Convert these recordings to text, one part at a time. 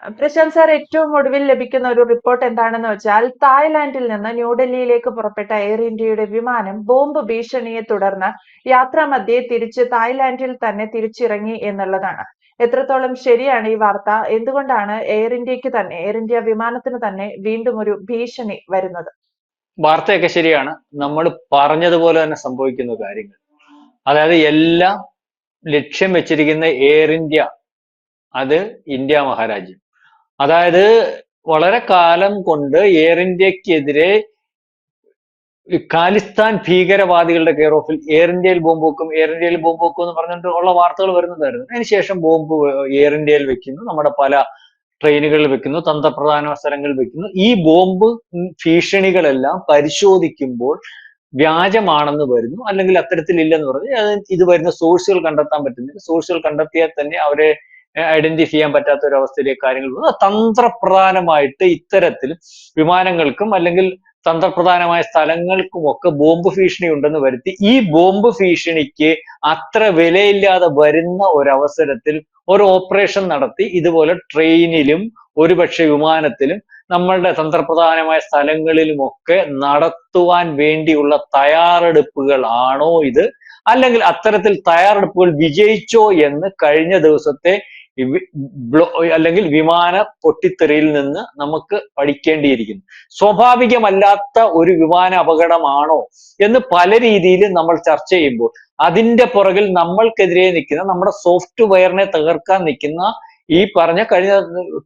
Prashant sir, ഏറ്റവും ഒടുവിൽ ലഭിക്കുന്ന ഒരു റിപ്പോർട്ട് എന്താണെന്ന് വെച്ചാൽ തായ്ലാന്റിൽ നിന്ന് ന്യൂഡൽഹിയിലേക്ക് പുറപ്പെട്ട എയർ ഇന്ത്യയുടെ വിമാനം ബോംബ് ഭീഷണിയെ തുടർന്ന് യാത്രാമധ്യേ തിരിച്ച് തായ്ലാന്റിൽ തന്നെ തിരിച്ചിറങ്ങി എന്നുള്ളതാണ്. എത്രത്തോളം ശരിയാണ് ഈ വാർത്ത? എന്തുകൊണ്ടാണ് എയർ ഇന്ത്യ വിമാനത്തിന് തന്നെ വീണ്ടും ഒരു ഭീഷണി വരുന്നത്? വാർത്തയൊക്കെ ശരിയാണ്. നമ്മൾ പറഞ്ഞതുപോലെ തന്നെ സംഭവിക്കുന്ന കാര്യങ്ങൾ. അതായത് എല്ലാം ലക്ഷ്യം വെച്ചിരിക്കുന്ന എയർ ഇന്ത്യ, അത് ഇന്ത്യ മഹാരാജ്യം. അതായത് വളരെ കാലം കൊണ്ട് എയർ ഇന്ത്യക്കെതിരെ ഖാലിസ്ഥാൻ ഭീകരവാദികളുടെ കെയർ ഓഫിൽ എയർ ഇന്ത്യയിൽ ബോംബ് വെക്കും, എയർ ഇന്ത്യയിൽ ബോംബ് വെക്കും എന്ന് പറഞ്ഞിട്ട് ഉള്ള വാർത്തകൾ വരുന്നതായിരുന്നു. അതിനുശേഷം ബോംബ് എയർ ഇന്ത്യയിൽ വെക്കുന്നു, നമ്മുടെ പല ട്രെയിനുകളിൽ വെക്കുന്നു, തന്ത്രപ്രധാന സ്ഥലങ്ങളിൽ വെക്കുന്നു. ഈ ബോംബ് ഭീഷണികളെല്ലാം പരിശോധിക്കുമ്പോൾ വ്യാജമാണെന്ന് വരുന്നു, അല്ലെങ്കിൽ അത്തരത്തിലില്ലെന്ന് പറഞ്ഞ് ഇത് വരുന്ന സോഴ്സുകൾ കണ്ടെത്താൻ പറ്റുന്നില്ല. സോഴ്സുകൾ കണ്ടെത്തിയാൽ തന്നെ അവരെ ഐഡന്റിഫൈ ചെയ്യാൻ പറ്റാത്ത ഒരു അവസ്ഥയിലേക്ക് കാര്യങ്ങൾ പോകുന്നു. തന്ത്രപ്രധാനമായിട്ട് ഇത്തരത്തിൽ വിമാനങ്ങൾക്കും അല്ലെങ്കിൽ തന്ത്രപ്രധാനമായ സ്ഥലങ്ങൾക്കുമൊക്കെ ബോംബ് ഭീഷണി ഉണ്ടെന്ന് വരുത്തി ഈ ബോംബ് ഭീഷണിക്ക് അത്ര വിലയില്ലാതെ വരുന്ന ഒരവസരത്തിൽ ഒരു ഓപ്പറേഷൻ നടത്തി ഇതുപോലെ ട്രെയിനിലും ഒരുപക്ഷെ വിമാനത്തിലും നമ്മളുടെ തന്ത്രപ്രധാനമായ സ്ഥലങ്ങളിലുമൊക്കെ നടത്തുവാൻ വേണ്ടിയുള്ള തയ്യാറെടുപ്പുകൾ ആണോ ഇത്? അല്ലെങ്കിൽ അത്തരത്തിൽ തയ്യാറെടുപ്പുകൾ വിജയിച്ചോ എന്ന് കഴിഞ്ഞ ദിവസത്തെ അല്ലെങ്കിൽ വിമാന പൊട്ടിത്തെറിയിൽ നിന്ന് നമുക്ക് പഠിക്കേണ്ടിയിരിക്കുന്നു. സ്വാഭാവികമല്ലാത്ത ഒരു വിമാന അപകടമാണോ എന്ന് പല രീതിയിൽ നമ്മൾ ചർച്ച ചെയ്യുമ്പോൾ അതിന്റെ പുറകിൽ നമ്മൾക്കെതിരെ നിൽക്കുന്ന, നമ്മുടെ സോഫ്റ്റ്വെയറിനെ തകർക്കാൻ നിൽക്കുന്ന, ഈ പറഞ്ഞ കഴിഞ്ഞ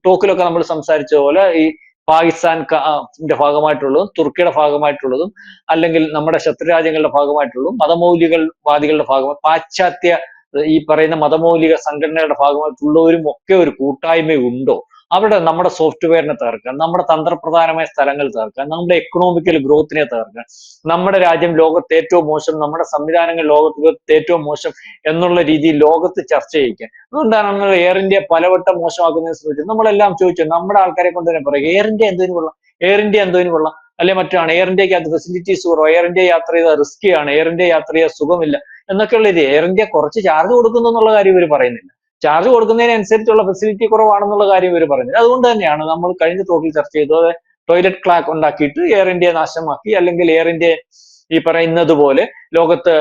ടോക്കിലൊക്കെ നമ്മൾ സംസാരിച്ച പോലെ ഈ പാകിസ്ഥാന്റെ ഭാഗമായിട്ടുള്ളതും തുർക്കിയുടെ ഭാഗമായിട്ടുള്ളതും അല്ലെങ്കിൽ നമ്മുടെ ശത്രുരാജ്യങ്ങളുടെ ഭാഗമായിട്ടുള്ളതും മതമൗലികവാദികളുടെ ഭാഗമായി പാശ്ചാത്യ ഈ പറയുന്ന മതമൗലിക സംഘടനയുടെ ഭാഗമായിട്ടുള്ളവരും ഒക്കെ ഒരു കൂട്ടായ്മയുണ്ടോ? അവിടെ നമ്മുടെ സോഫ്റ്റ്വെയറിനെ തകർക്കാൻ, നമ്മുടെ തന്ത്രപ്രധാനമായ സ്ഥലങ്ങൾ തകർക്കാൻ, നമ്മുടെ എക്കണോമിക്കൽ ഗ്രോത്തിനെ തകർക്കാൻ, നമ്മുടെ രാജ്യം ലോകത്ത് ഏറ്റവും മോശം, നമ്മുടെ സംവിധാനങ്ങൾ ലോകത്ത് ഏറ്റവും മോശം എന്നുള്ള രീതിയിൽ ലോകത്ത് ചർച്ച ചെയ്യിക്കാൻ. അതുകൊണ്ടാണ് നമ്മൾ എയർ ഇന്ത്യ പലവട്ടം മോശമാക്കുന്നതിനെ ശ്രമിച്ചത്. നമ്മളെല്ലാം ചോദിച്ചു, നമ്മുടെ ആൾക്കാരെ കൊണ്ട് തന്നെ പറയും എയർ ഇന്ത്യ എന്തോന് കൊള്ളാം, എയർ ഇന്ത്യ എന്തോന് കൊള്ളാം, അല്ലെ മറ്റാണ് എയർ ഇന്ത്യക്ക് അത് ഫെസിലിറ്റീസ് കുറവ്, എയർ ഇന്ത്യ യാത്ര ചെയ്താൽ റിസ്കിയാണ്, എയർ ഇന്ത്യ യാത്ര ചെയ്താൽ സുഖമില്ല എന്നൊക്കെയുള്ള ഇത്. എയർ ഇന്ത്യ കുറച്ച് ചാർജ് കൊടുക്കുന്നു എന്നുള്ള കാര്യം ഇവർ പറയുന്നില്ല. ചാർജ് കൊടുക്കുന്നതിനനുസരിച്ചുള്ള ഫെസിലിറ്റി കുറവാണെന്നുള്ള കാര്യം ഇവർ പറയുന്നത്. അതുകൊണ്ട് തന്നെയാണ് നമ്മൾ കഴിഞ്ഞ ടോക്കിൽ ചർച്ച ചെയ്തത് ടോയ്ലറ്റ് ക്ലാക്ക് ഉണ്ടാക്കിയിട്ട് എയർ ഇന്ത്യ നാശമാക്കി, അല്ലെങ്കിൽ എയർ ഇന്ത്യ ഈ പറയുന്നത് പോലെ ലോകത്ത്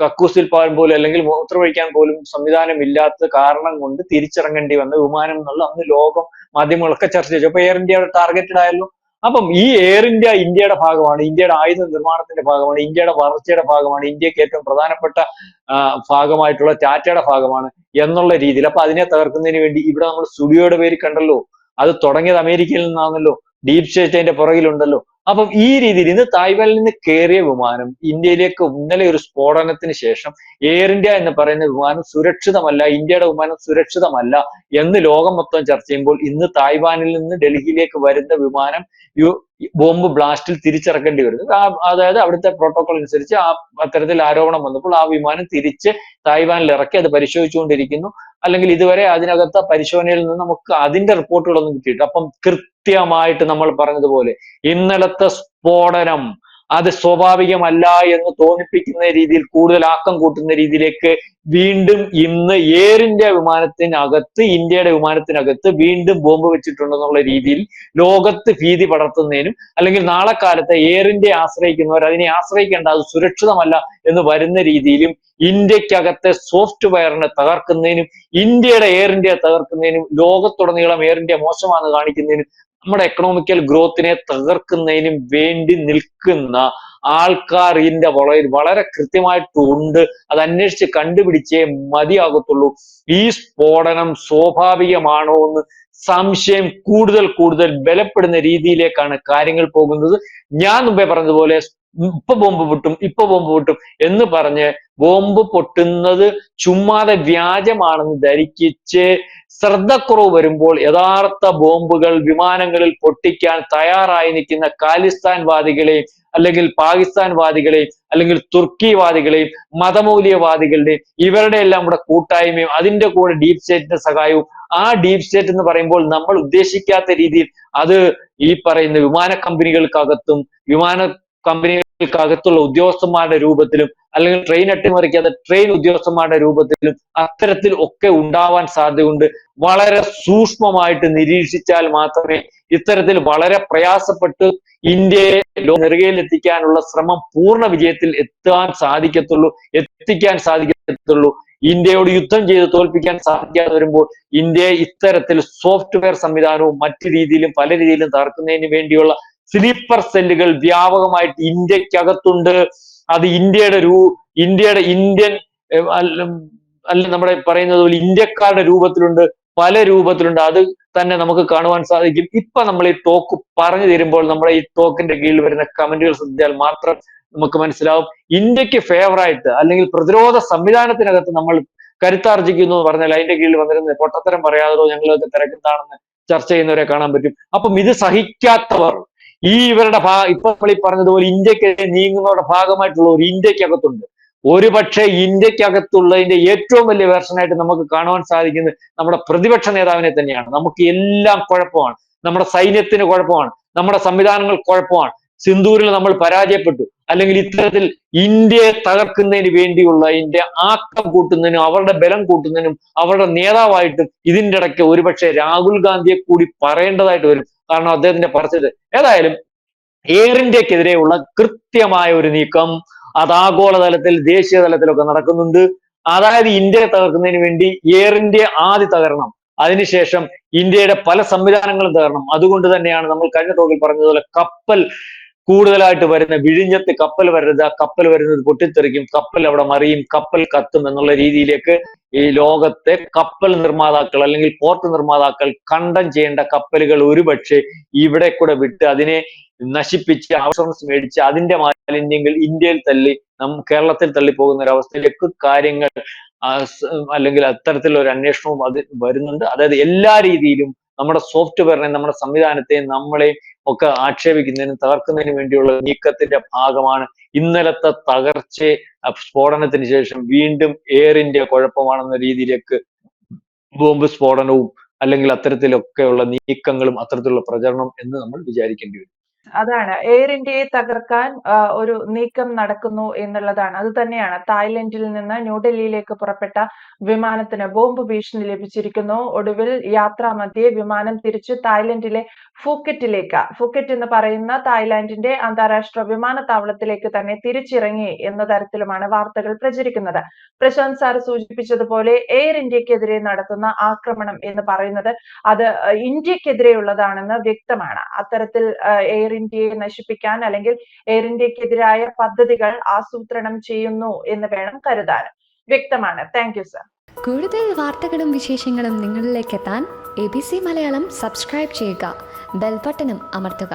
കക്കൂസിൽ പോകാൻ പോലും അല്ലെങ്കിൽ മൂത്രമൊഴിക്കാൻ പോലും സംവിധാനം ഇല്ലാത്ത കാരണം കൊണ്ട് തിരിച്ചിറങ്ങേണ്ടി വന്ന വിമാനം എന്നുള്ള അന്ന് ലോകം മാധ്യമങ്ങളൊക്കെ ചർച്ച ചെയ്തു. അപ്പൊ എയർ ഇന്ത്യ ടാർഗറ്റഡ് ആയല്ലോ. അപ്പം ഈ എയർ ഇന്ത്യ ഇന്ത്യയുടെ ഭാഗമാണ്, ഇന്ത്യയുടെ ആയുധ നിർമ്മാണത്തിന്റെ ഭാഗമാണ്, ഇന്ത്യയുടെ വളർച്ചയുടെ ഭാഗമാണ്, ഇന്ത്യക്ക് ഏറ്റവും പ്രധാനപ്പെട്ട ഭാഗമായിട്ടുള്ള ടാറ്റയുടെ ഭാഗമാണ് എന്നുള്ള രീതിയിൽ. അപ്പൊ അതിനെ തകർക്കുന്നതിന് വേണ്ടി ഇവിടെ നമ്മൾ സ്റ്റുഡിയോയുടെ പേര് കണ്ടല്ലോ, അത് തുടങ്ങിയത് അമേരിക്കയിൽ നിന്നാണല്ലോ, ഡീപ് സ്റ്റേറ്റ് അതിന്റെ പുറകിലുണ്ടല്ലോ. അപ്പം ഈ രീതിയിൽ ഇന്ന് തായ്വാനിൽ നിന്ന് കയറിയ വിമാനം ഇന്ത്യയിലേക്ക് ഇന്നലെ ഒരു സ്ഫോടനത്തിന് ശേഷം എയർ ഇന്ത്യ എന്ന് പറയുന്ന വിമാനം സുരക്ഷിതമല്ല, ഇന്ത്യയുടെ വിമാനം സുരക്ഷിതമല്ല എന്ന് ലോകം മൊത്തം ചർച്ച ചെയ്യുമ്പോൾ ഇന്ന് തായ്വാനിൽ നിന്ന് ഡൽഹിയിലേക്ക് വരുന്ന വിമാനം ബോംബ് ബ്ലാസ്റ്റിൽ തിരിച്ചിറക്കേണ്ടി വരുന്നു. അതായത് അവിടുത്തെ പ്രോട്ടോകോൾ അനുസരിച്ച് അത്തരത്തിൽ ആരോപണം വന്നപ്പോൾ ആ വിമാനം തിരിച്ച് തായ്വാനിൽ ഇറക്കി അത് പരിശോധിച്ചുകൊണ്ടിരിക്കുന്നു. അല്ലെങ്കിൽ ഇതുവരെ അതിനകത്ത് പരിശോധനയിൽ നിന്ന് നമുക്ക് അതിന്റെ റിപ്പോർട്ടുകളൊന്നും കിട്ടിയിട്ടില്ല. അപ്പം കൃത്യമായിട്ട് നമ്മൾ പറഞ്ഞതുപോലെ ഇന്നലത്തെ സ്ഫോടനം അത് സ്വാഭാവികമല്ല എന്ന് തോന്നിപ്പിക്കുന്ന രീതിയിൽ, കൂടുതൽ ആക്കം കൂട്ടുന്ന രീതിയിലേക്ക് വീണ്ടും ഇന്ന് എയർ ഇന്ത്യ വിമാനത്തിനകത്ത്, ഇന്ത്യയുടെ വിമാനത്തിനകത്ത് വീണ്ടും ബോംബ് വെച്ചിട്ടുണ്ടെന്നുള്ള രീതിയിൽ ലോകത്ത് ഭീതി പടർത്തുന്നതിനും, അല്ലെങ്കിൽ നാളെ കാലത്ത് എയർ ഇന്ത്യയെ ആശ്രയിക്കുന്നവർ അതിനെ ആശ്രയിക്കേണ്ട, അത് സുരക്ഷിതമല്ല എന്ന് വരുന്ന രീതിയിലും ഇന്ത്യക്കകത്തെ സോഫ്റ്റ്വെയറിനെ തകർക്കുന്നതിനും ഇന്ത്യയുടെ എയർ ഇന്ത്യയെ തകർക്കുന്നതിനും ലോകത്തുടനീളം എയർ ഇന്ത്യ മോശമാണെന്ന് കാണിക്കുന്നതിനും നമ്മുടെ എക്കണോമിക്കൽ ഗ്രോത്തിനെ തകർക്കുന്നതിനും വേണ്ടി നിൽക്കുന്ന ആൾക്കാർ ഇതിന്റെ വളരെ കൃത്യമായിട്ടുണ്ട്. അത് അന്വേഷിച്ച് കണ്ടുപിടിച്ചേ മതിയാകത്തുള്ളൂ. ഈ സ്ഫോടനം സ്വാഭാവികമാണോ എന്ന് സംശയം കൂടുതൽ കൂടുതൽ ബലപ്പെടുന്ന രീതിയിലേക്കാണ് കാര്യങ്ങൾ പോകുന്നത്. ഞാൻ മുമ്പേ പറഞ്ഞതുപോലെ ഇപ്പൊ ബോംബ് പൊട്ടും എന്ന് പറഞ്ഞ് ബോംബ് പൊട്ടുന്നത് ചുമ്മാതെ വ്യാജമാണെന്ന് ധരിക്കിച്ച് ശ്രദ്ധക്കുറവ് വരുമ്പോൾ യഥാർത്ഥ ബോംബുകൾ വിമാനങ്ങളിൽ പൊട്ടിക്കാൻ തയ്യാറായി നിൽക്കുന്ന ഖാലിസ്ഥാൻവാദികളെയും അല്ലെങ്കിൽ പാകിസ്ഥാൻവാദികളെയും അല്ലെങ്കിൽ തുർക്കിവാദികളെയും മതമൗലികവാദികളുടെയും ഇവരുടെ എല്ലാം കൂടെ കൂട്ടായ്മയും അതിന്റെ കൂടെ ഡീപ് സ്റ്റേറ്റിന്റെ സഹായവും, ആ ഡീപ് സ്റ്റേറ്റ് എന്ന് പറയുമ്പോൾ നമ്മൾ ഉദ്ദേശിക്കാത്ത രീതിയിൽ അത് ഈ പറയുന്ന വിമാന കമ്പനികൾക്കകത്തും വിമാന കമ്പനികൾക്കകത്തുള്ള ഉദ്യോഗസ്ഥന്മാരുടെ രൂപത്തിലും അല്ലെങ്കിൽ ട്രെയിൻ അട്ടിമറിക്കാതെ ട്രെയിൻ ഉദ്യോഗസ്ഥന്മാരുടെ രൂപത്തിലും അത്തരത്തിൽ ഒക്കെ ഉണ്ടാവാൻ സാധ്യതയുണ്ട്. വളരെ സൂക്ഷ്മമായിട്ട് നിരീക്ഷിച്ചാൽ മാത്രമേ ഇത്തരത്തിൽ വളരെ പ്രയാസപ്പെട്ട് ഇന്ത്യയെ നെറുകയിലെത്തിക്കാനുള്ള ശ്രമം പൂർണ്ണ വിജയത്തിൽ എത്തിക്കാൻ സാധിക്കത്തുള്ളൂ. ഇന്ത്യയോട് യുദ്ധം ചെയ്ത് തോൽപ്പിക്കാൻ സാധിക്കാതെ വരുമ്പോൾ ഇന്ത്യയെ ഇത്തരത്തിൽ സോഫ്റ്റ്വെയർ സംവിധാനവും മറ്റു രീതിയിലും പല രീതിയിലും തകർക്കുന്നതിന് വേണ്ടിയുള്ള സ്ലീപ്പർ സെല്ലുകൾ വ്യാപകമായിട്ട് ഇന്ത്യക്കകത്തുണ്ട്. അത് ഇന്ത്യൻ അല്ല നമ്മുടെ പറയുന്നത് പോലെ ഇന്ത്യക്കാരുടെ രൂപത്തിലുണ്ട്, പല രൂപത്തിലുണ്ട്. അത് തന്നെ നമുക്ക് കാണുവാൻ സാധിക്കും. ഇപ്പൊ നമ്മൾ ഈ ടോക്ക് പറഞ്ഞു തരുമ്പോൾ നമ്മുടെ ഈ ടോക്കിന്റെ കീഴിൽ വരുന്ന കമന്റുകൾ ശ്രദ്ധിച്ചാൽ മാത്രം നമുക്ക് മനസ്സിലാവും. ഇന്ത്യക്ക് ഫേവറായിട്ട് അല്ലെങ്കിൽ പ്രതിരോധ സംവിധാനത്തിനകത്ത് നമ്മൾ കരുത്താർജിക്കുന്നു എന്ന് പറഞ്ഞാൽ അതിന്റെ കീഴിൽ വന്നിരുന്നത് പൊട്ടത്തരം പറയാതോ ഞങ്ങളൊക്കെ തിരക്കുന്നതാണെന്ന് ചർച്ച ചെയ്യുന്നവരെ കാണാൻ പറ്റും. അപ്പം ഇത് സഹിക്കാത്തവർ ഇവരുടെ ഇപ്പൊ നമ്മൾ ഈ പറഞ്ഞതുപോലെ ഇന്ത്യക്കെതിരെ നീങ്ങുന്നവരുടെ ഭാഗമായിട്ടുള്ള ഒരു ഇന്ത്യക്കകത്തുണ്ട്. ഒരുപക്ഷെ ഇന്ത്യക്കകത്തുള്ളതിന്റെ ഏറ്റവും വലിയ വേർഷനായിട്ട് നമുക്ക് കാണുവാൻ സാധിക്കുന്നത് നമ്മുടെ പ്രതിപക്ഷ നേതാവിനെ തന്നെയാണ്. നമുക്ക് എല്ലാം കുഴപ്പമാണ്, നമ്മുടെ സൈന്യത്തിന് കുഴപ്പമാണ്, നമ്മുടെ സംവിധാനങ്ങൾ കുഴപ്പമാണ്, സിന്ദൂരിൽ നമ്മൾ പരാജയപ്പെട്ടു, അല്ലെങ്കിൽ ഇത്തരത്തിൽ ഇന്ത്യയെ തകർക്കുന്നതിന് വേണ്ടിയുള്ള ഇന്ത്യ ആക്കം കൂട്ടുന്നതിനും അവരുടെ ബലം കൂട്ടുന്നതിനും അവരുടെ നേതാവായിട്ടും ഇതിന്റെ ഇടയ്ക്ക് ഒരുപക്ഷെ രാഹുൽ ഗാന്ധിയെ കൂടി പറയേണ്ടതായിട്ട് വരും. കാരണം അദ്ദേഹത്തിന്റെ പറച്ചിൽ ഏതായാലും എയർ ഇന്ത്യക്കെതിരെയുള്ള കൃത്യമായ ഒരു നീക്കം അത് ആഗോളതലത്തിൽ ദേശീയ തലത്തിലൊക്കെ നടക്കുന്നുണ്ട്. അതായത് ഇന്ത്യയെ തകർക്കുന്നതിന് വേണ്ടി എയർ ഇന്ത്യ ആദ്യം തകരണം, അതിനുശേഷം ഇന്ത്യയുടെ പല സംവിധാനങ്ങളും തകരണം. അതുകൊണ്ട് തന്നെയാണ് നമ്മൾ കഴിഞ്ഞ ടോക്കിൽ പറഞ്ഞതുപോലെ കപ്പൽ കൂടുതലായിട്ട് വരുന്ന വിഴിഞ്ഞത്ത് കപ്പൽ വരരുത്, ആ കപ്പൽ വരുന്നത് പൊട്ടിത്തെറിക്കും, കപ്പൽ അവിടെ മറിയും, കപ്പൽ കത്തും എന്നുള്ള രീതിയിലേക്ക് ഈ ലോകത്തെ കപ്പൽ നിർമ്മാതാക്കൾ അല്ലെങ്കിൽ പോർട്ട് നിർമ്മാതാക്കൾ കണ്ടം ചെയ്യേണ്ട കപ്പലുകൾ ഒരുപക്ഷെ ഇവിടെ കൂടെ വിട്ട് അതിനെ നശിപ്പിച്ച് ഇൻഷുറൻസ് മേടിച്ച് അതിന്റെ മാലിന്യങ്ങൾ ഇന്ത്യയിൽ തള്ളി കേരളത്തിൽ തള്ളിപ്പോകുന്ന ഒരു അവസ്ഥയിലേക്ക് കാര്യങ്ങൾ അല്ലെങ്കിൽ അത്തരത്തിലുള്ള ഒരു അന്വേഷണവും അത് വരുന്നുണ്ട്. അതായത് എല്ലാ രീതിയിലും നമ്മുടെ സോഫ്റ്റ്വെയറിനെ, നമ്മുടെ സംവിധാനത്തെയും നമ്മളെയും ഒക്കെ ആക്ഷേപിക്കുന്നതിനും തകർക്കുന്നതിനും വേണ്ടിയുള്ള നീക്കത്തിന്റെ ഭാഗമാണ് ഇന്നലത്തെ സ്ഫോടനത്തിന് ശേഷം വീണ്ടും എയർ ഇന്ത്യ കുഴപ്പമാണെന്ന രീതിയിലേക്ക് ബോംബ് സ്ഫോടനവും അല്ലെങ്കിൽ അത്തരത്തിലൊക്കെയുള്ള നീക്കങ്ങളും അത്തരത്തിലുള്ള പ്രചരണം എന്ന് നമ്മൾ വിചാരിക്കേണ്ടി വരും. അതാണ് എയർ ഇന്ത്യയെ തകർക്കാൻ ഒരു നീക്കം നടക്കുന്നു എന്നുള്ളതാണ്. അത് തന്നെയാണ് തായ്ലൻഡിൽ നിന്ന് ന്യൂഡൽഹിയിലേക്ക് പുറപ്പെട്ട വിമാനത്തിന് ബോംബ് ഭീഷണി ലഭിച്ചിരിക്കുന്നു. ഒടുവിൽ യാത്രാമധ്യേ വിമാനം തിരിച്ച് തായ്ലൻഡിലെ ഫുക്കറ്റ് എന്ന് പറയുന്ന തായ്ലാന്റിന്റെ അന്താരാഷ്ട്ര വിമാനത്താവളത്തിലേക്ക് തന്നെ തിരിച്ചിറങ്ങി എന്ന തരത്തിലുമാണ് വാർത്തകൾ പ്രചരിക്കുന്നത്. പ്രശാന്ത് സാർ സൂചിപ്പിച്ചതുപോലെ എയർ ഇന്ത്യക്കെതിരെ നടത്തുന്ന ആക്രമണം എന്ന് പറയുന്നത് അത് ഇന്ത്യക്കെതിരെയുള്ളതാണെന്ന് വ്യക്തമാണ്. അത്തരത്തിൽ എയർ ഇന്ത്യയെ നശിപ്പിക്കാൻ അല്ലെങ്കിൽ എയർ ഇന്ത്യക്കെതിരായ പദ്ധതികൾ ആസൂത്രണം ചെയ്യുന്നു എന്ന് വേണം കരുതാൻ. വ്യക്തമാണ്. Thank you sir. കൂടുതൽ വാർത്തകളും വിശേഷങ്ങളും നിങ്ങളിലേക്ക് എത്താൻ ABC മലയാളം സബ്സ്ക്രൈബ് ചെയ്യുക, ബെൽ ബട്ടണും അമർത്തുക.